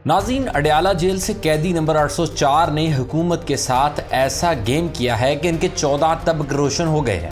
ناظرین، اڈیالہ جیل سے قیدی نمبر 804 نے حکومت کے ساتھ ایسا گیم کیا ہے کہ ان کے 14 طبق روشن ہو گئے ہیں۔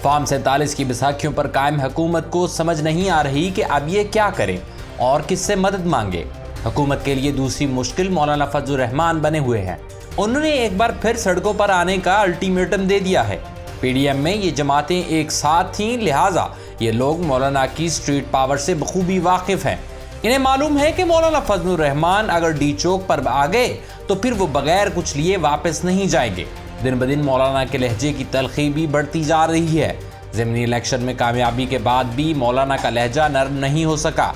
فارم 47 کی بیساکھیوں پر قائم حکومت کو سمجھ نہیں آ رہی کہ اب یہ کیا کریں اور کس سے مدد مانگے۔ حکومت کے لیے دوسری مشکل مولانا فضل الرحمان بنے ہوئے ہیں۔ انہوں نے ایک بار پھر سڑکوں پر آنے کا الٹیمیٹم دے دیا ہے۔ پی ڈی ایم میں یہ جماعتیں ایک ساتھ تھیں، لہٰذا یہ لوگ مولانا کی اسٹریٹ پاور سے بخوبی واقف ہیں۔ انہیں معلوم ہے کہ مولانا فضل الرحمان اگر ڈی چوک پر آ گئے تو پھر وہ بغیر کچھ لیے واپس نہیں جائیں گے۔ دن بدن مولانا کے لہجے کی تلخی بھی بڑھتی جا رہی ہے۔ ضمنی الیکشن میں کامیابی کے بعد بھی مولانا کا لہجہ نرم نہیں ہو سکا۔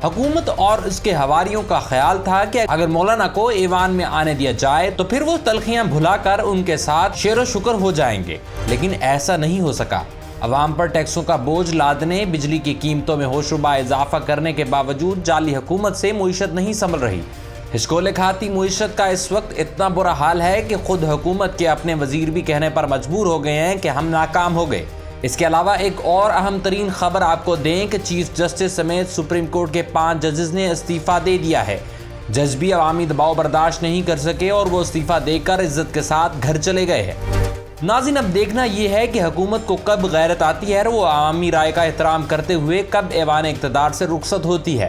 حکومت اور اس کے حواریوں کا خیال تھا کہ اگر مولانا کو ایوان میں آنے دیا جائے تو پھر وہ تلخیاں بھلا کر ان کے ساتھ شیر و شکر ہو جائیں گے، لیکن ایسا نہیں ہو سکا۔ عوام پر ٹیکسوں کا بوجھ لادنے، بجلی کی قیمتوں میں ہوشربا اضافہ کرنے کے باوجود جعلی حکومت سے معیشت نہیں سنبھل رہی۔ ہچکولے کھاتی معیشت کا اس وقت اتنا برا حال ہے کہ خود حکومت کے اپنے وزیر بھی کہنے پر مجبور ہو گئے ہیں کہ ہم ناکام ہو گئے۔ اس کے علاوہ ایک اور اہم ترین خبر آپ کو دیں کہ چیف جسٹس سمیت سپریم کورٹ کے 5 ججز نے استعفیٰ دے دیا ہے۔ جج بھی عوامی دباؤ برداشت نہیں کر سکے اور وہ استعفیٰ دے کر عزت کے ساتھ گھر چلے گئے ہیں۔ ناظرین، اب دیکھنا یہ ہے کہ حکومت کو کب غیرت آتی ہے اور وہ عوامی رائے کا احترام کرتے ہوئے کب ایوان اقتدار سے رخصت ہوتی ہے۔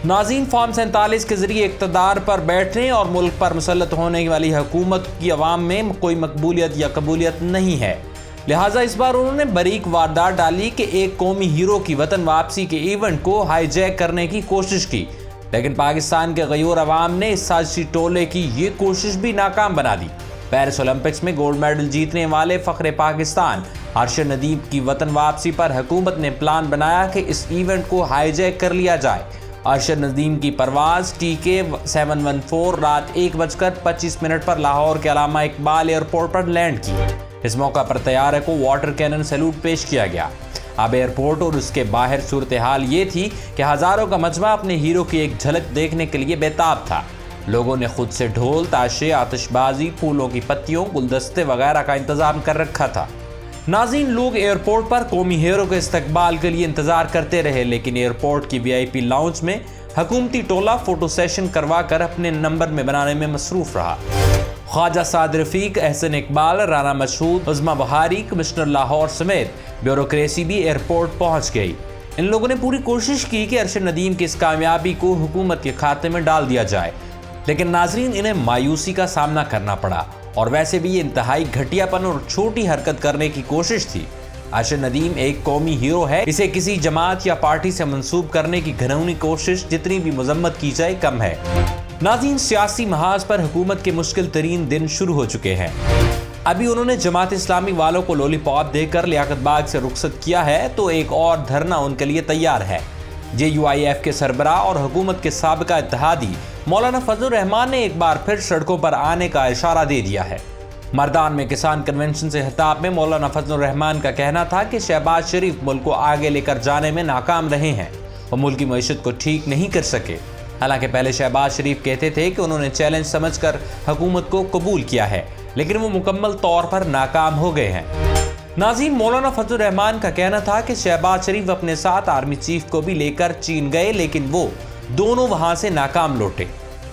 ناظرین، فارم 47 کے ذریعے اقتدار پر بیٹھنے اور ملک پر مسلط ہونے والی حکومت کی عوام میں کوئی مقبولیت یا قبولیت نہیں ہے، لہٰذا اس بار انہوں نے باریک واردات ڈالی کہ ایک قومی ہیرو کی وطن واپسی کے ایونٹ کو ہائی جیک کرنے کی کوشش کی، لیکن پاکستان کے غیور عوام نے اس سازشی ٹولے کی یہ کوشش بھی ناکام بنا دی۔ پیرس اولمپکس میں گولڈ میڈل جیتنے والے فخر پاکستان ارشد ندیم کی وطن واپسی پر حکومت نے پلان بنایا کہ اس ایونٹ کو ہائی جیک کر لیا جائے۔ ارشد ندیم کی پرواز TK 714 رات 1:25 پر لاہور کے علامہ اقبال ایئرپورٹ پر لینڈ کی۔ اس موقع پر طیارے کو واٹر کینن سیلوٹ پیش کیا گیا۔ اب ایئرپورٹ اور اس کے باہر صورتحال یہ تھی کہ ہزاروں کا مجمع اپنے ہیرو کی ایک جھلک دیکھنے کے لیے بےتاب تھا۔ لوگوں نے خود سے ڈھول، تاشے، آتش بازی، پھولوں کی پتیوں، گلدستے وغیرہ کا انتظام کر رکھا تھا۔ ناظرین، لوگ ایئرپورٹ پر قومی ہیرو کے استقبال کے لیے انتظار کرتے رہے، لیکن ایئرپورٹ کی VIP لاؤنج میں حکومتی ٹولہ فوٹو سیشن کروا کر اپنے نمبر میں بنانے میں مصروف رہا۔ خواجہ سعد رفیق، احسن اقبال، رانا مشہود، عظمی بہاری، کمشنر لاہور سمیت بیوروکریسی بھی ایئرپورٹ پہنچ گئی۔ ان لوگوں نے پوری کوشش کی کہ ارشد ندیم کی اس کامیابی کو حکومت کے کھاتے میں ڈال دیا جائے، لیکن ناظرین انہیں مایوسی کا سامنا کرنا پڑا، اور ویسے بھی یہ انتہائی گھٹیا پن اور چھوٹی حرکت کرنے کی کوشش تھی۔ ارشد ندیم ایک قومی ہیرو ہے، اسے کسی جماعت یا پارٹی سے منسوب کرنے کی گھنونی کوشش جتنی بھی مذمت کی جائے کم ہے۔ ناظرین، سیاسی محاذ پر حکومت کے مشکل ترین دن شروع ہو چکے ہیں۔ ابھی انہوں نے جماعت اسلامی والوں کو لولی پاپ دے کر لیاقت باغ سے رخصت کیا ہے تو ایک اور دھرنا ان کے لیے تیار ہے۔ JUIF کے سربراہ اور حکومت کے سابقہ اتحادی مولانا فضل الرحمان نے ایک بار پھر سڑکوں پر آنے کا اشارہ دے دیا ہے۔ مردان میں کسان کنونشن سے خطاب میں مولانا فضل الرحمان کا کہنا تھا کہ شہباز شریف ملک کو آگے لے کر جانے میں ناکام رہے ہیں، وہ ملک کی معیشت کو ٹھیک نہیں کر سکے۔ حالانکہ پہلے شہباز شریف کہتے تھے کہ انہوں نے چیلنج سمجھ کر حکومت کو قبول کیا ہے، لیکن وہ مکمل طور پر ناکام ہو گئے ہیں۔ ناظرین، مولانا فضل الرحمان کا کہنا تھا کہ شہباز شریف اپنے ساتھ آرمی چیف کو بھی لے کر چین گئے، لیکن وہ دونوں وہاں سے ناکام لوٹے۔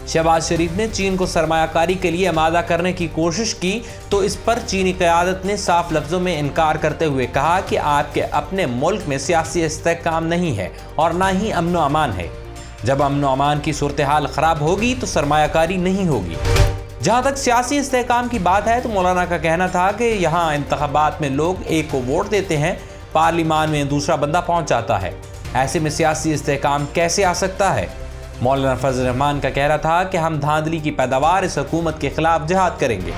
شہباز شریف نے چین کو سرمایہ کاری کے لیے آمادہ کرنے کی کوشش کی تو اس پر چینی قیادت نے صاف لفظوں میں انکار کرتے ہوئے کہا کہ آپ کے اپنے ملک میں سیاسی استحکام نہیں ہے اور نہ ہی امن و امان ہے۔ جب امن و امان کی صورتحال خراب ہوگی تو سرمایہ کاری نہیں ہوگی۔ جہاں تک سیاسی استحکام کی بات ہے تو مولانا کا کہنا تھا کہ یہاں انتخابات میں لوگ ایک کو ووٹ دیتے ہیں، پارلیمان میں دوسرا بندہ پہنچ جاتا ہے، ایسے میں سیاسی استحکام کیسے آ سکتا ہے؟ مولانا فضل الرحمان کا کہنا تھا کہ ہم دھاندلی کی پیداوار اس حکومت کے خلاف جہاد کریں گے۔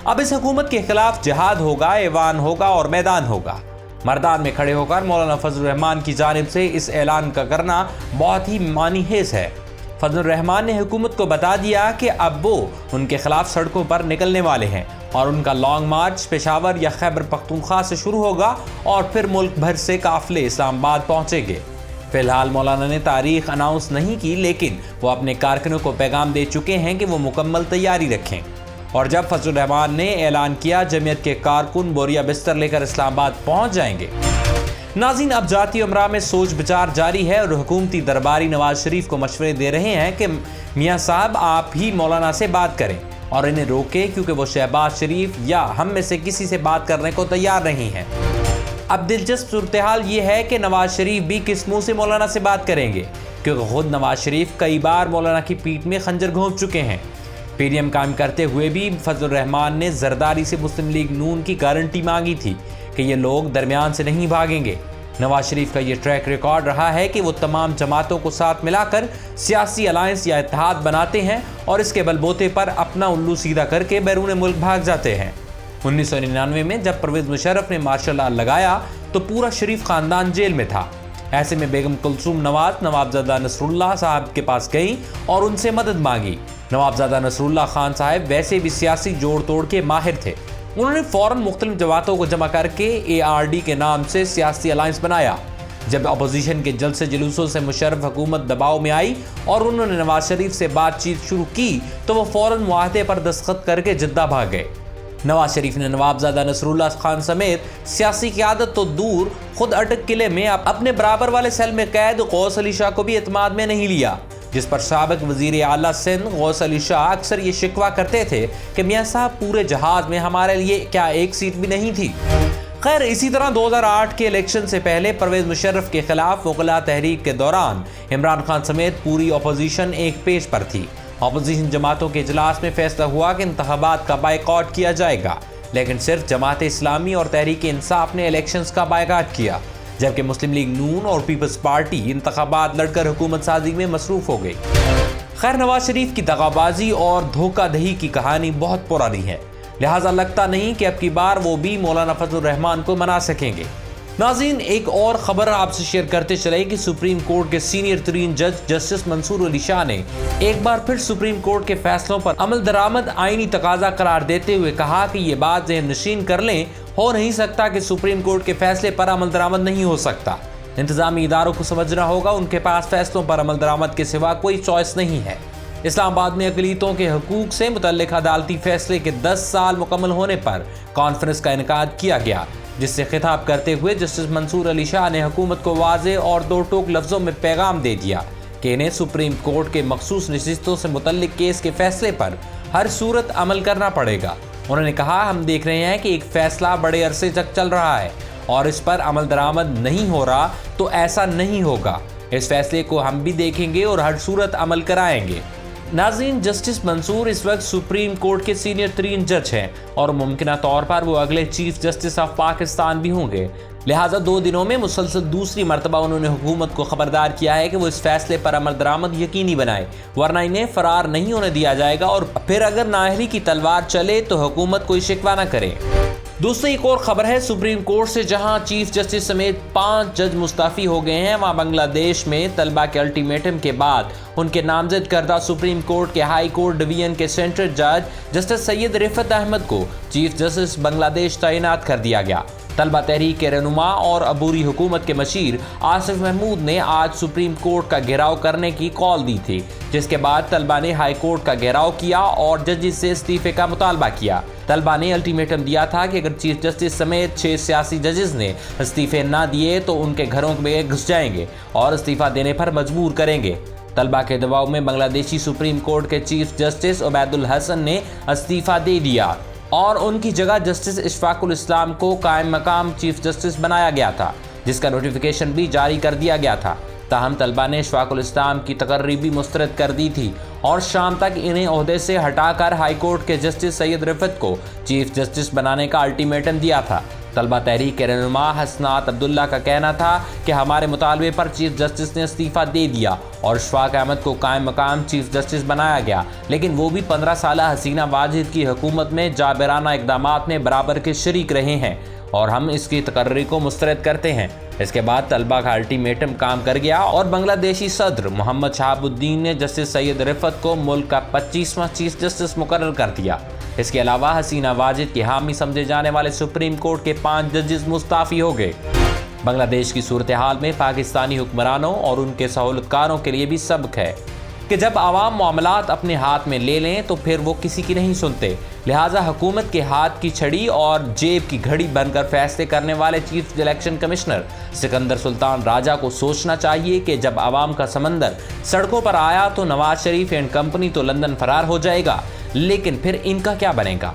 اب اس حکومت کے خلاف جہاد ہوگا، ایوان ہوگا اور میدان ہوگا۔ مردان میں کھڑے ہو کر مولانا فضل الرحمان کی جانب سے اس اعلان کا کرنا بہت ہی معنی خیز ہے۔ فضل الرحمان نے حکومت کو بتا دیا کہ اب وہ ان کے خلاف سڑکوں پر نکلنے والے ہیں اور ان کا لانگ مارچ پشاور یا خیبر پختونخوا سے شروع ہوگا اور پھر ملک بھر سے قافلے اسلام آباد پہنچیں گے۔ فی الحال مولانا نے تاریخ اناؤنس نہیں کی، لیکن وہ اپنے کارکنوں کو پیغام دے چکے ہیں کہ وہ مکمل تیاری رکھیں، اور جب فضل الرحمان نے اعلان کیا جمعیت کے کارکن بوریا بستر لے کر اسلام آباد پہنچ جائیں گے۔ ناظرین، اب ذاتی امراء میں سوچ بچار جاری ہے اور حکومتی درباری نواز شریف کو مشورے دے رہے ہیں کہ میاں صاحب آپ ہی مولانا سے بات کریں اور انہیں روکیں، کیونکہ وہ شہباز شریف یا ہم میں سے کسی سے بات کرنے کو تیار نہیں ہیں۔ اب دلچسپ صورتحال یہ ہے کہ نواز شریف بھی کس منہ سے مولانا سے بات کریں گے، کیونکہ خود نواز شریف کئی بار مولانا کی پیٹھ میں خنجر گھونپ چکے ہیں۔ پی ڈی ایم قائم کرتے ہوئے بھی فضل الرحمان نے زرداری سے مسلم لیگ نون کی گارنٹی مانگی تھی کہ یہ لوگ درمیان سے نہیں بھاگیں گے۔ نواز شریف کا یہ ٹریک ریکارڈ رہا ہے کہ وہ تمام جماعتوں کو ساتھ ملا کر سیاسی الائنس یا اتحاد بناتے ہیں اور اس کے بل بوتے پر اپنا الو سیدھا کر کے بیرون ملک بھاگ جاتے ہیں۔ 1999 میں جب پرویز مشرف نے مارشل لا لگایا تو پورا شریف خاندان جیل میں تھا۔ ایسے میں بیگم کلثوم نواز نوابزادہ نصر اللہ صاحب کے پاس گئیں اور ان سے مدد مانگی۔ نوابزادہ نصر اللہ خان صاحب ویسے بھی سیاسی جوڑ توڑ کے ماہر تھے۔ انہوں نے فوراً مختلف جماعتوں کو جمع کر کے ARD کے نام سے سیاسی الائنس بنایا۔ جب اپوزیشن کے جلسے جلوسوں سے مشرف حکومت دباؤ میں آئی اور انہوں نے نواز شریف سے بات چیت شروع کی تو وہ فوراً معاہدے پر دستخط کر کے جدہ بھاگ گئے۔ نواز شریف نے نوابزادہ نصر اللہ خان سمیت سیاسی قیادت تو دور، خود اٹک قلعے میں اپنے برابر والے سیل میں قید غوث علی شاہ کو بھی اعتماد میں نہیں لیا، جس پر سابق وزیر اعلیٰ سندھ غوث علی شاہ اکثر یہ شکوہ کرتے تھے کہ میاں صاحب پورے جہاز میں ہمارے لیے کیا ایک سیٹ بھی نہیں تھی۔ خیر، اسی طرح 2008 کے الیکشن سے پہلے پرویز مشرف کے خلاف وکلا تحریک کے دوران عمران خان سمیت پوری اپوزیشن ایک پیج پر تھی۔ اپوزیشن جماعتوں کے اجلاس میں فیصلہ ہوا کہ انتخابات کا بائیکاٹ کیا جائے گا، لیکن صرف جماعت اسلامی اور تحریک انصاف نے الیکشنز کا بائیکاٹ کیا، جبکہ مسلم لیگ نون اور پیپلز پارٹی انتخابات لڑ کر حکومت سازی میں مصروف ہو گئی۔ خیر، نواز شریف کی دغا بازی اور دھوکہ دہی کی کہانی بہت پرانی ہے، لہٰذا لگتا نہیں کہ اب کی بار وہ بھی مولانا فضل الرحمان کو منا سکیں گے۔ ناظرین، ایک اور خبر آپ سے شیئر کرتے چلے کہ سپریم کورٹ کے سینئر ترین جج جسٹس منصور علی شاہ نے ایک بار پھر سپریم کورٹ کے فیصلوں پر عمل درآمد آئینی تقاضا قرار دیتے ہوئے کہا کہ یہ بات ذہن نشین کر لیں، ہو نہیں سکتا کہ سپریم کورٹ کے فیصلے پر عمل درآمد نہیں ہو سکتا۔ انتظامی اداروں کو سمجھنا ہوگا ان کے پاس فیصلوں پر عمل درآمد کے سوا کوئی چوائس نہیں ہے۔ اسلام آباد میں اقلیتوں کے حقوق سے متعلق عدالتی فیصلے کے 10 سال مکمل ہونے پر کانفرنس کا انعقاد کیا گیا، جس سے خطاب کرتے ہوئے جسٹس منصور علی شاہ نے حکومت کو واضح اور دو ٹوک لفظوں میں پیغام دے دیا کہ انہیں سپریم کورٹ کے مخصوص نشستوں سے متعلق کیس کے فیصلے پر ہر صورت عمل کرنا پڑے گا۔ انہوں نے کہا، ہم دیکھ رہے ہیں کہ ایک فیصلہ بڑے عرصے تک چل رہا ہے اور اس پر عمل درآمد نہیں ہو رہا، تو ایسا نہیں ہوگا۔ اس فیصلے کو ہم بھی دیکھیں گے اور ہر صورت عمل کرائیں گے۔ ناظرین، جسٹس منصور اس وقت سپریم کورٹ کے سینئر ترین جج ہیں اور ممکنہ طور پر وہ اگلے چیف جسٹس آف پاکستان بھی ہوں گے، لہٰذا 2 دنوں میں مسلسل دوسری مرتبہ انہوں نے حکومت کو خبردار کیا ہے کہ وہ اس فیصلے پر عمل درآمد یقینی بنائے، ورنہ انہیں فرار نہیں ہونے دیا جائے گا، اور پھر اگر نااہلی کی تلوار چلے تو حکومت کوئی شکوہ نہ کرے۔ دوسری ایک اور خبر ہے، سپریم کورٹ سے جہاں چیف جسٹس سمیت 5 جج مستعفی ہو گئے ہیں، وہاں بنگلہ دیش میں طلبہ کے الٹیمیٹم کے بعد ان کے نامزد کردہ سپریم کورٹ کے ہائی کورٹ ڈویژن کے سینٹرل جج جسٹس سید رفعت احمد کو چیف جسٹس بنگلہ دیش تعینات کر دیا گیا۔ طلبہ تحریک کے رہنما اور عبوری حکومت کے مشیر آصف محمود نے آج سپریم کورٹ کا گھیراؤ کرنے کی کال دی تھی، جس کے بعد طلبہ نے ہائی کورٹ کا گھیراؤ کیا اور ججز سے استعفے کا مطالبہ کیا۔ طلبہ نے الٹیمیٹم دیا تھا کہ اگر چیف جسٹس سمیت 6 سیاسی ججز نے استعفے نہ دیے تو ان کے گھروں میں گھس جائیں گے اور استعفیٰ دینے پر مجبور کریں گے۔ طلبہ کے دباؤ میں بنگلہ دیشی سپریم کورٹ کے چیف جسٹس عبید الحسن نے استعفیٰ دے دیا اور ان کی جگہ جسٹس اشفاق الاسلام کو قائم مقام چیف جسٹس بنایا گیا تھا، جس کا نوٹیفیکیشن بھی جاری کر دیا گیا تھا۔ تاہم طلبہ نے اشفاق الاسلام کی تقرری بھی مسترد کر دی تھی اور شام تک انہیں عہدے سے ہٹا کر ہائی کورٹ کے جسٹس سید رفعت کو چیف جسٹس بنانے کا الٹیمیٹم دیا تھا۔ طلبہ تحریک کے رہنما حسنات عبداللہ کا کہنا تھا کہ ہمارے مطالبے پر چیف جسٹس نے استعفیٰ دے دیا اور اشفاق احمد کو قائم مقام چیف جسٹس بنایا گیا، لیکن وہ بھی 15 سالہ حسینہ واجد کی حکومت میں جابرانہ اقدامات میں برابر کے شریک رہے ہیں اور ہم اس کی تقرری کو مسترد کرتے ہیں۔ اس کے بعد طلبہ کا الٹیمیٹم کام کر گیا اور بنگلہ دیشی صدر محمد شہاب الدین نے جسٹس سید رفعت کو ملک کا 25واں چیف جسٹس مقرر کر دیا۔ اس کے علاوہ حسینہ واجد کے حامی سمجھے جانے والے سپریم کورٹ کے 5 ججز مستعفی ہو گئے۔ بنگلہ دیش کی صورتحال میں پاکستانی حکمرانوں اور ان کے سہولت کاروں کے لیے بھی سبق ہے کہ جب عوام معاملات اپنے ہاتھ میں لے لیں تو پھر وہ کسی کی نہیں سنتے، لہٰذا حکومت کے ہاتھ کی چھڑی اور جیب کی گھڑی بن کر فیصلے کرنے والے چیف الیکشن کمشنر سکندر سلطان راجہ کو سوچنا چاہیے کہ جب عوام کا سمندر سڑکوں پر آیا تو نواز شریف اینڈ کمپنی تو لندن فرار ہو جائے گا، لیکن پھر ان کا کیا بنے گا؟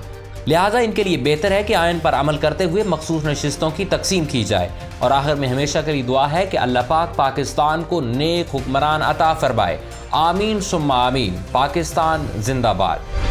لہٰذا ان کے لیے بہتر ہے کہ آئین پر عمل کرتے ہوئے مخصوص نشستوں کی تقسیم کی جائے، اور آخر میں ہمیشہ کے لیے دعا ہے کہ اللہ پاک پاکستان کو نیک حکمران عطا فرمائے۔ آمین ثم آمین۔ پاکستان زندہ باد۔